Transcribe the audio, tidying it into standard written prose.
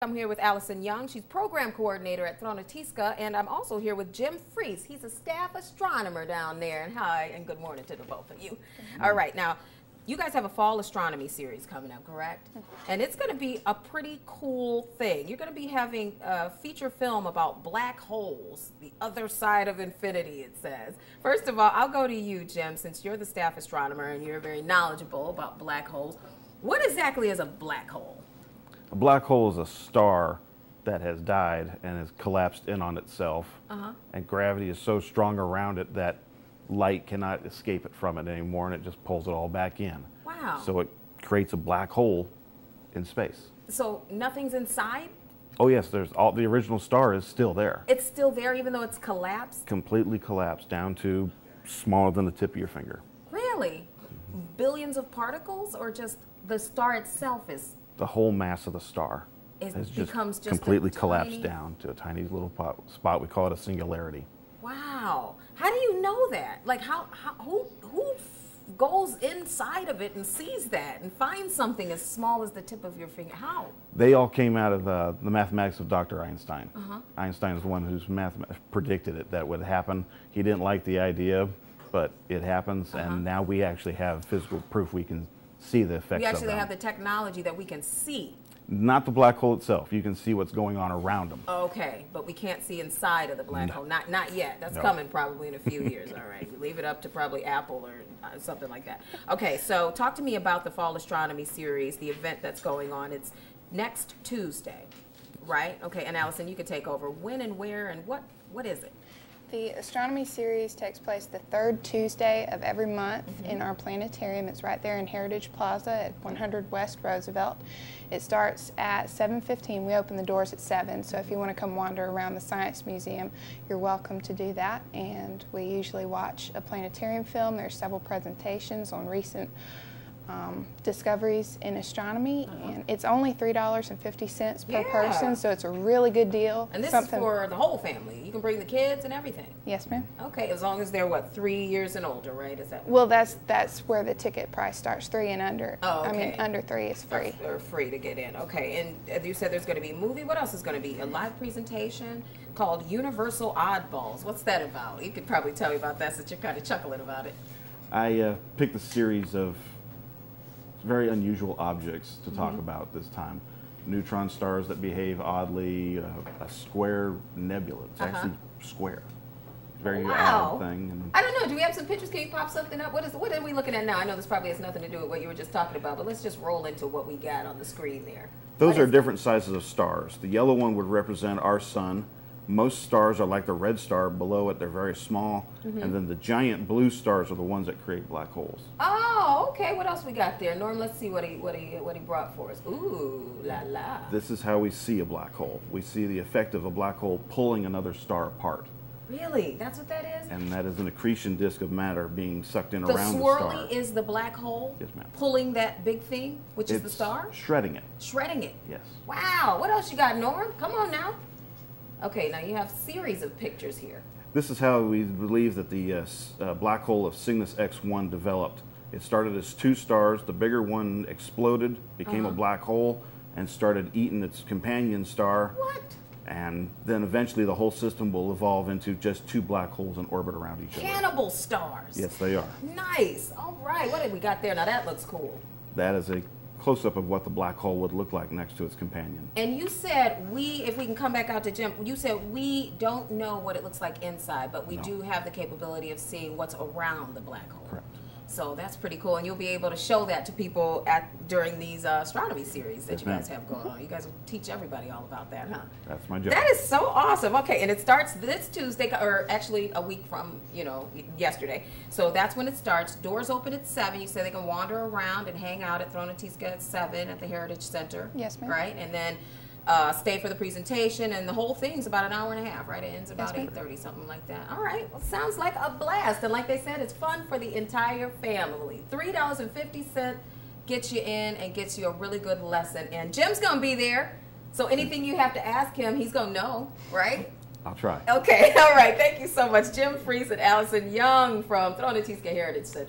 I'm here with Allison Young. She's program coordinator at Thronateeska, and I'm also here with Jim Friese. He's a staff astronomer down there. And hi, and good morning to the both of you. All right, now, you guys have a fall astronomy series coming up, correct? And it's going to be a pretty cool thing. You're going to be having a feature film about black holes, the other side of infinity, it says. First of all, I'll go to you, Jim, since you're the staff astronomer and you're very knowledgeable about black holes. What exactly is a black hole? A black hole is a star that has died and has collapsed in on itself, and gravity is so strong around it that light cannot escape it from it anymore, and it just pulls it all back in. Wow. So it creates a black hole in space. So nothing's inside? Oh yes, there's all the original star is still there. It's still there even though it's collapsed? Completely collapsed down to smaller than the tip of your finger. Really? Billions of particles, or just the star itself is? The whole mass of the star becomes just completely collapsed down to a tiny little spot. We call it a singularity. Wow. How do you know that? Like, who goes inside of it and sees that and finds something as small as the tip of your finger? How? They all came out of the mathematics of Dr. Einstein. Einstein is the one who's predicted it, that would happen. He didn't like the idea, but it happens, and now we actually have physical proof we can see the effects of them. We actually have the technology that we can see. Not the black hole itself. You can see what's going on around them. Okay, but we can't see inside of the black hole. Not yet. That's coming probably in a few years. All right, we leave it up to probably Apple or something like that. Okay, so talk to me about the Fall Astronomy Series, the event that's going on. It's next Tuesday, right? Okay, and Allison, you can take over. When and where and what is it? The Astronomy Series takes place the third Tuesday of every month in our planetarium. It's right there in Heritage Plaza at 100 West Roosevelt. It starts at 7:15. We open the doors at 7, so if you want to come wander around the Science Museum, you're welcome to do that. And we usually watch a planetarium film. There's several presentations on recent discoveries in astronomy, and it's only $3.50 per person, so it's a really good deal. And this is for the whole family. You can bring the kids and everything. Yes, ma'am. Okay, as long as they're what, 3 years and older, right? Is that? Well, that's where the ticket price starts, 3 and under. Oh, okay. I mean, under 3 is free. Or free to get in. Okay, and you said there's going to be a movie. What else is going to be? A live presentation called Universal Oddballs. What's that about? You could probably tell me about that since you're kind of chuckling about it. I picked a series of very unusual objects to talk about this time. Neutron stars that behave oddly, a square nebula. It's actually square. Very odd thing. And I don't know. Do we have some pictures? Can you pop something up? What are we looking at now? I know this probably has nothing to do with what you were just talking about, but let's just roll into what we got on the screen there. Those are different sizes of stars. The yellow one would represent our sun. Most stars are like the red star below it. They're very small. And then the giant blue stars are the ones that create black holes. Oh, okay. What else we got there? Norm, let's see what he brought for us. Ooh, la la. This is how we see a black hole. We see the effect of a black hole pulling another star apart. Really? That's what that is? And that is an accretion disk of matter being sucked in around the star. star. The swirly is the black hole? Yes, ma'am. Pulling that big thing, which is the star? Shredding it. Shredding it? Yes. Wow. What else you got, Norm? Come on now. Okay, now you have a series of pictures here. This is how we believe that the black hole of Cygnus X1 developed. It started as 2 stars. The bigger one exploded, became a black hole, and started eating its companion star. What? And then eventually the whole system will evolve into just 2 black holes in orbit around each other. Cannibal stars. Yes, they are. Nice. All right. What have we got there? Now that looks cool. That is a close-up of what the black hole would look like next to its companion. And you said if we can come back out to Jim, you said we don't know what it looks like inside, but we do have the capability of seeing what's around the black hole. Correct. So that's pretty cool, and you'll be able to show that to people during these astronomy series that you guys have going on. You guys will teach everybody all about that, huh? That's my job. That is so awesome. Okay, and it starts this Tuesday, or actually a week from, yesterday. So that's when it starts. Doors open at 7. You say they can wander around and hang out at Thronateeska at 7 at the Heritage Center. Yes, ma'am. Right, and then stay for the presentation, and the whole thing's about an hour and a half, right? It ends about 8:30, something like that. All right, well, sounds like a blast. And like they said, it's fun for the entire family. $3.50 gets you in and gets you a really good lesson. And Jim's going to be there, so anything you have to ask him, he's going to know, right? I'll try. Okay, all right. Thank you so much, Jim Friese and Allison Young from Thronateeska Heritage Center.